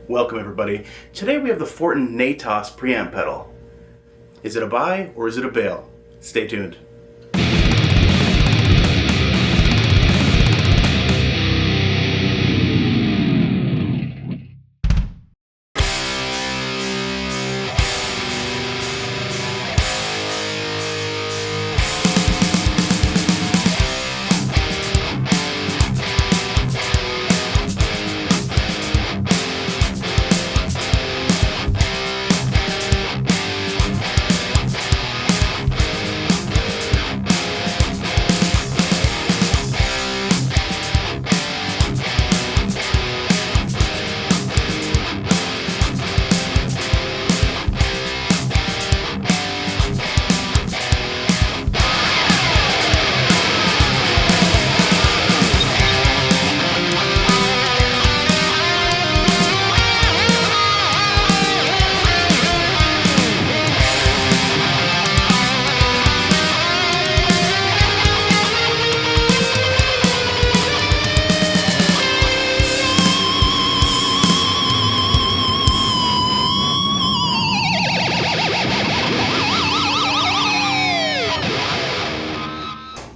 Welcome everybody. Today we have the Fortin NATAS preamp pedal. Is it a buy or is it a bail? Stay tuned.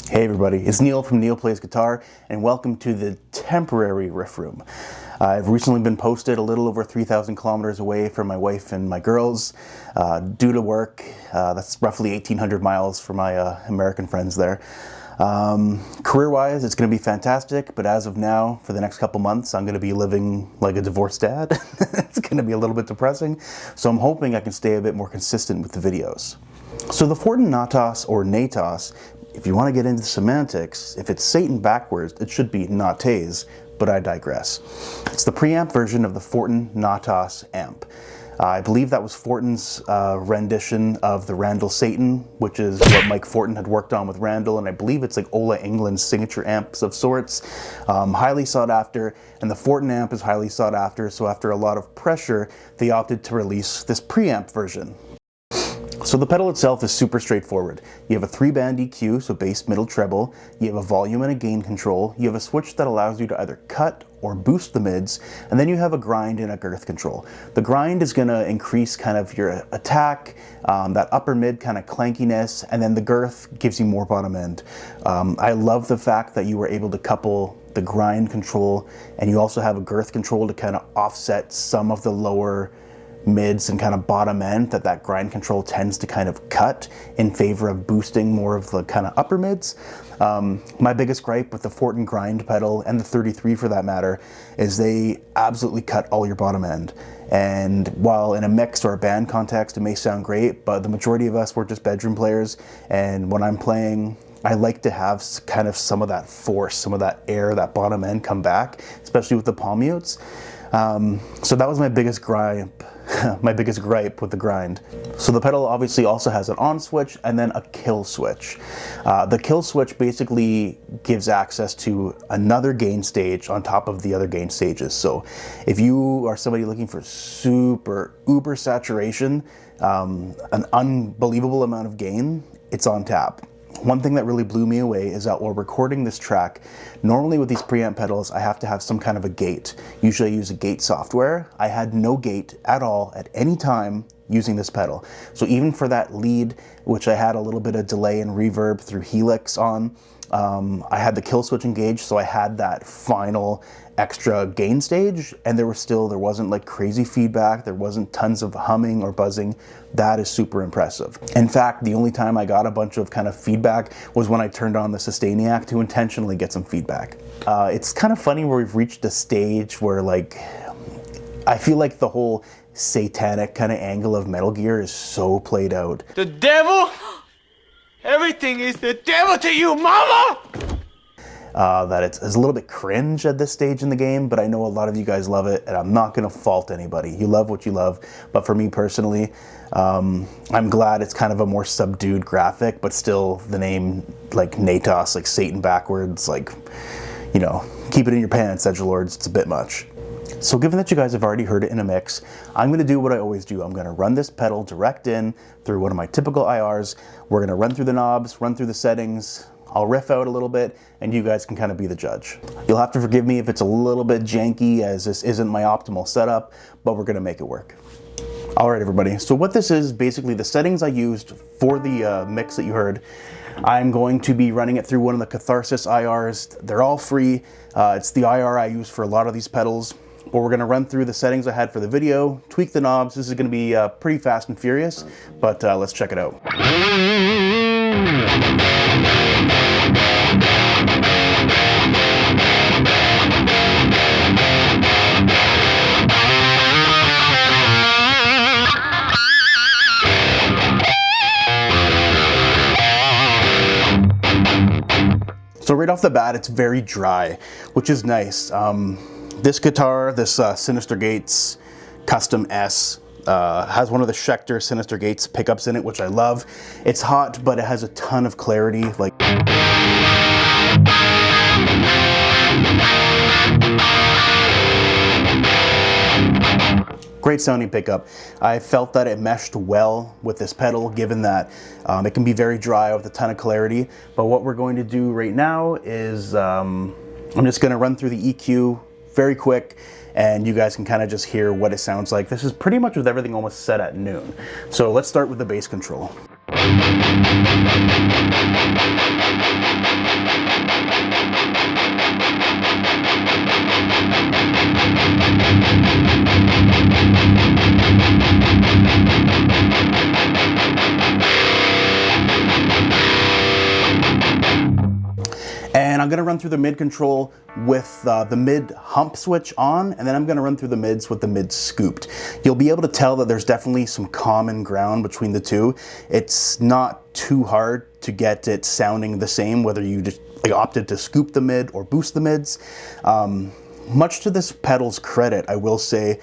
Hey everybody, it's Neil from Neil Plays Guitar, and welcome to the temporary riff room. I've recently been posted a little over 3,000 kilometers away from my wife and my girls due to work. That's roughly 1,800 miles for my American friends there. Career-wise, it's going to be fantastic, but as of now, for the next couple months, I'm going to be living like a divorced dad. It's going to be a little bit depressing, so I'm hoping I can stay a bit more consistent with the videos. So the Fortin NATAS or NATAS, if you want to get into the semantics, if it's Satan backwards, it should be NATAS, but I digress. It's the preamp version of the Fortin NATAS amp. I believe that was Fortin's rendition of the Randall Satan, which is what Mike Fortin had worked on with Randall, and I believe it's like Ola England's signature amps of sorts. Highly sought after, and the Fortin amp is highly sought after, so after a lot of pressure, they opted to release this preamp version. So the pedal itself is super straightforward. You have a 3-band EQ, so bass, middle, treble. You have a volume and a gain control. You have a switch that allows you to either cut or boost the mids, and then you have a grind and a girth control. The grind is going to increase kind of your attack, that upper mid kind of clankiness, and then the girth gives you more bottom end. I love the fact that you were able to couple the grind control, and you also have a girth control to kind of offset some of the lower mids and kind of bottom end that grind control tends to kind of cut in favor of boosting more of the kind of upper mids. My biggest gripe with the Fortin grind pedal, and the 33 for that matter, is they absolutely cut all your bottom end. And while in a mix or a band context it may sound great, but the majority of us were just bedroom players, and when I'm playing, I like to have kind of some of that force, some of that air, that bottom end come back, especially with the palm mutes. So that was my biggest gripe. My biggest gripe with the grind. So the pedal obviously also has an on switch and then a kill switch. The kill switch basically gives access to another gain stage on top of the other gain stages. So if you are somebody looking for super uber saturation, an unbelievable amount of gain, it's on tap. One thing that really blew me away is that while recording this track, normally with these preamp pedals, I have to have some kind of a gate. Usually I use a gate software. I had no gate at all at any time using this pedal. So even for that lead, which I had a little bit of delay and reverb through Helix on, I had the kill switch engaged, so I had that final extra gain stage, and there wasn't like crazy feedback, there wasn't tons of humming or buzzing. That is super impressive. In fact, the only time I got a bunch of kind of feedback was when I turned on the Sustainiac to intentionally get some feedback. It's kind of funny where we've reached a stage where like, I feel like the whole satanic kind of angle of Metal Gear is so played out. The devil? Everything is the devil to you, mama! That it's a little bit cringe at this stage in the game, but I know a lot of you guys love it, and I'm not going to fault anybody. You love what you love, but for me personally, I'm glad it's kind of a more subdued graphic, but still the name, like NATAS, like Satan backwards, like, you know, keep it in your pants, edgelords, it's a bit much. So given that you guys have already heard it in a mix, I'm going to do what I always do. I'm going to run this pedal direct in through one of my typical IRs. We're going to run through the knobs, run through the settings, I'll riff out a little bit, and you guys can kind of be the judge. You'll have to forgive me if it's a little bit janky, as this isn't my optimal setup, but we're gonna make it work. All right, everybody, so what this is, basically the settings I used for the mix that you heard. I'm going to be running it through one of the Catharsis IRs. They're all free. It's the IR I use for a lot of these pedals. But we're gonna run through the settings I had for the video, tweak the knobs. This is gonna be pretty fast and furious, but let's check it out. So right off the bat, it's very dry, which is nice. This guitar, this Synyster Gates Custom S, has one of the Schecter Synyster Gates pickups in it, which I love. It's hot, but it has a ton of clarity. Like, great sounding pickup. I felt that it meshed well with this pedal, given that it can be very dry with a ton of clarity. But what we're going to do right now is I'm just going to run through the EQ very quick, and you guys can kind of just hear what it sounds like. This is pretty much with everything almost set at noon. So let's start with the bass control. And I'm gonna run through the mid control with the mid hump switch on, and then I'm gonna run through the mids with the mid scooped. You'll be able to tell that there's definitely some common ground between the two. It's not too hard to get it sounding the same, whether you just opted to scoop the mid or boost the mids. Much to this pedal's credit, I will say,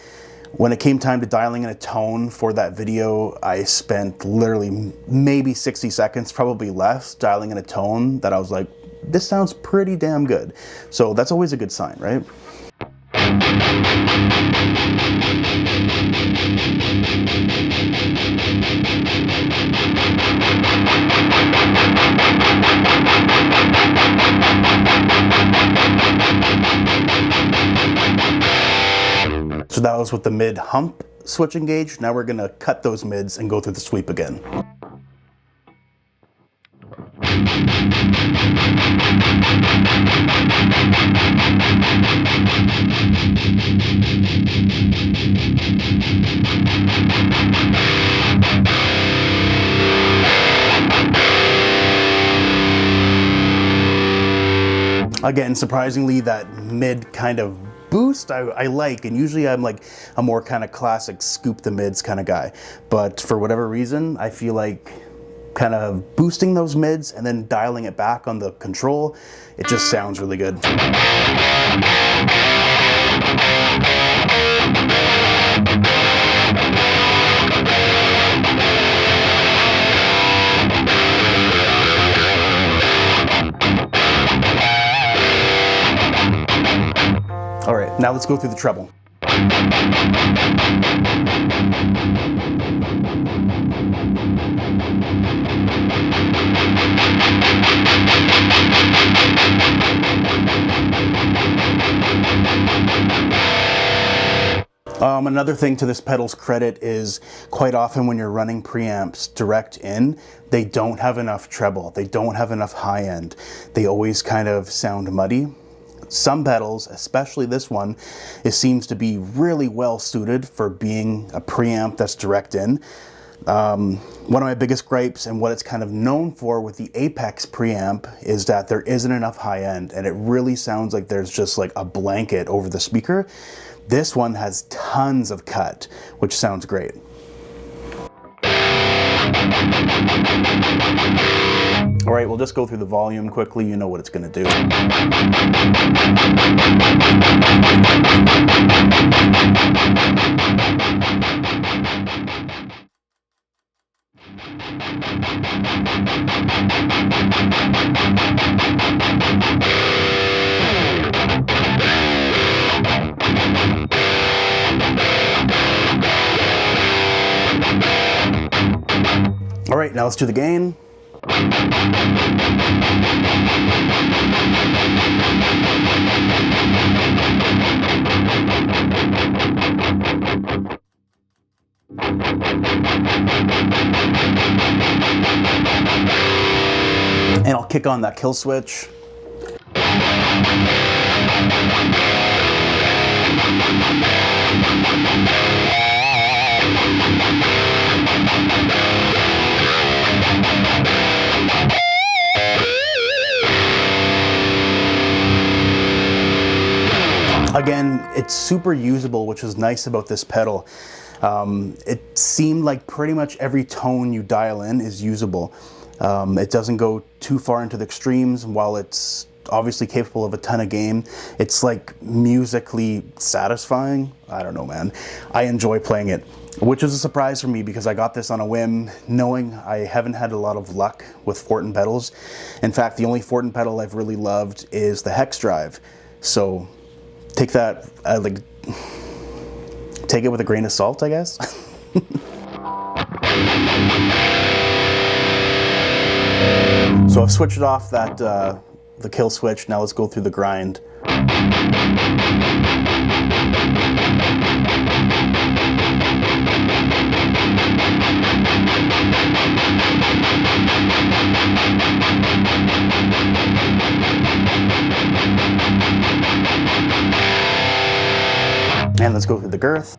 when it came time to dialing in a tone for that video, I spent literally maybe 60 seconds, probably less, dialing in a tone that I was like, this sounds pretty damn good. So that's always a good sign, right? So that was with the mid hump switch engaged. Now we're gonna cut those mids and go through the sweep again. Again, surprisingly, that mid kind of boost I like, and usually I'm like a more kind of classic scoop the mids kind of guy. But for whatever reason, I feel like kind of boosting those mids and then dialing it back on the control, it just sounds really good. All right, now let's go through the treble. Another thing to this pedal's credit is quite often when you're running preamps direct in, they don't have enough treble, they don't have enough high end. They always kind of sound muddy. Some pedals, especially this one, it seems to be really well suited for being a preamp that's direct in. One of my biggest gripes and what it's kind of known for with the Apex preamp is that there isn't enough high end, and it really sounds like there's just like a blanket over the speaker. This one has tons of cut, which sounds great. All right, we'll just go through the volume quickly. You know what it's going to do. All right, now let's do the gain. And I'll kick on that kill switch. Again, it's super usable, which is nice about this pedal. It seemed like pretty much every tone you dial in is usable. It doesn't go too far into the extremes. While it's obviously capable of a ton of gain, it's like musically satisfying. I don't know, man. I enjoy playing it, which is a surprise for me because I got this on a whim, knowing I haven't had a lot of luck with Fortin pedals. In fact, the only Fortin pedal I've really loved is the Hex Drive. So take that, take it with a grain of salt, I guess. So I've switched off that the kill switch. Now let's go through the grind. And let's go through the girth.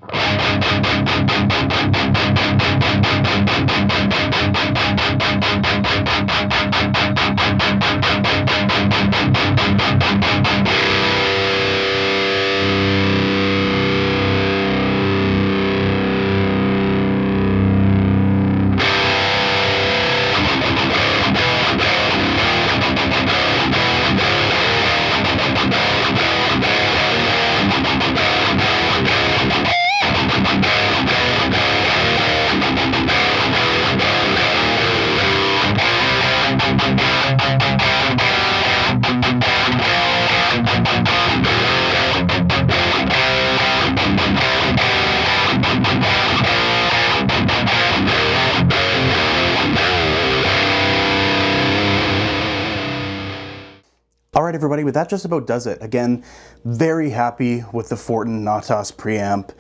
Alright everybody, but that just about does it. Again, very happy with the Fortin NATAS preamp.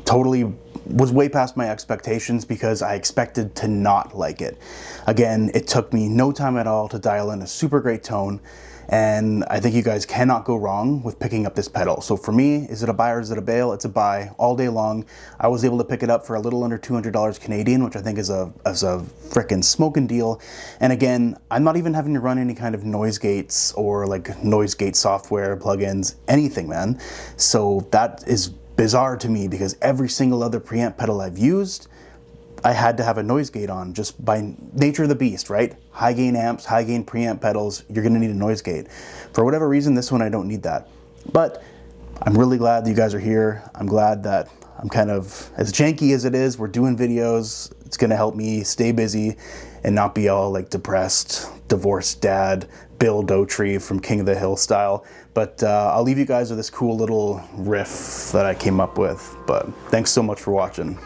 Totally was way past my expectations because I expected to not like it. Again, it took me no time at all to dial in a super great tone, and I think you guys cannot go wrong with picking up this pedal. So for me, is it a buy or is it a bail? It's a buy all day long. I was able to pick it up for a little under $200 Canadian, which I think is a frickin' smoking deal. And again, I'm not even having to run any kind of noise gates or like noise gate software, plugins, anything, man. So that is bizarre to me because every single other preamp pedal I've used, I had to have a noise gate on just by nature of the beast, right? High gain amps, high gain preamp pedals, you're gonna need a noise gate. For whatever reason, this one I don't need that. But I'm really glad that you guys are here. I'm glad that I'm kind of, as janky as it is, we're doing videos. It's gonna help me stay busy and not be all like depressed, divorced dad, Bill Dotree from King of the Hill style. But I'll leave you guys with this cool little riff that I came up with. But thanks so much for watching.